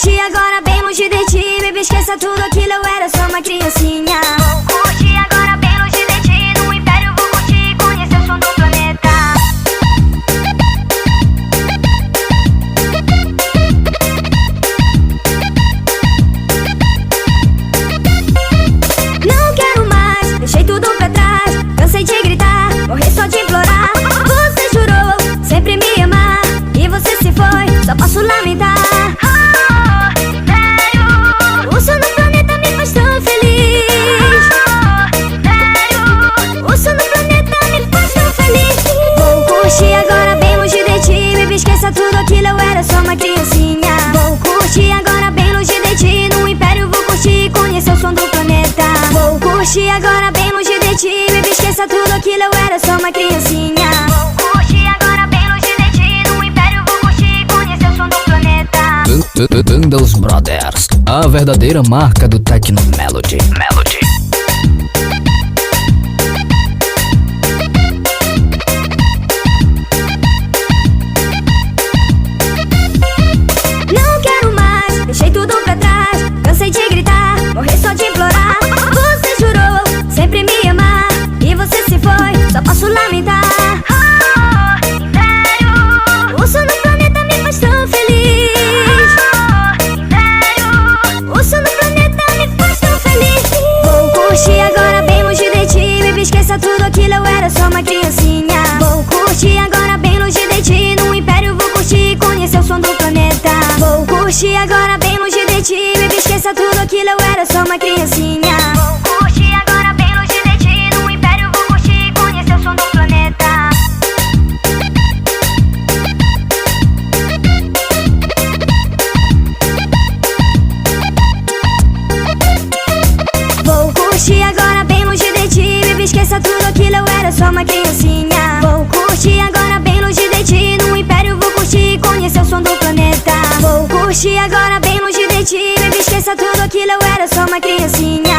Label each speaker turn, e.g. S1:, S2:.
S1: curtir agora bem longe de ti, baby, esqueça tudo aquilo, eu era só uma criancinha. Vou curtir agora bem longe de ti, no império vou curtir, conhecer o som do planeta. Não quero mais, deixei tudo pra trás, cansei de gritar, morrer só de implorar. Você jurou sempre me amar, e você se foi, só posso lamentar. O som do planeta me faz tão feliz. O som do planeta me faz tão feliz. Vou curtir agora bem longe de ti, baby, esqueça tudo aquilo, eu era só uma criancinha. Vou curtir agora bem longe de ti, no império vou curtir, conhecer o som do planeta. Vou curtir agora bem longe de ti, baby, esqueça tudo aquilo, eu era só uma criancinha. Vou curtir agora bem longe de ti, no império vou curtir, conhecer o som do planeta.
S2: Thunders Brothers, a verdadeira marca do Techno Melody.
S1: Não quero mais, deixei tudo pra trás, cansei de gritar, morrer só de implorar. Você jurou sempre me amar, e você se foi, só posso lamentar. O som do planeta me faz tão feliz. O som do planeta me faz tão feliz. Vou curtir agora bem longe de ti, baby, esqueça tudo aquilo, eu era só uma criancinha. Vou curtir agora bem longe de ti, no império vou curtir, conhecer o som do planeta. Vou curtir agora bem longe de ti, baby, esqueça tudo aquilo, eu era só uma criancinha. Vou curtir agora bem longe de ti, no império vou curtir, conhecer o som do planeta. Vou curtir agora bem longe de ti, baby, esqueça tudo aquilo, eu era só uma criancinha. Vou curtir agora bem longe de ti, no império vou curtir, conhecer o som do planeta. Vou curtir agora bem longe de ti, baby, esqueça tudo aquilo, eu era só uma criancinha.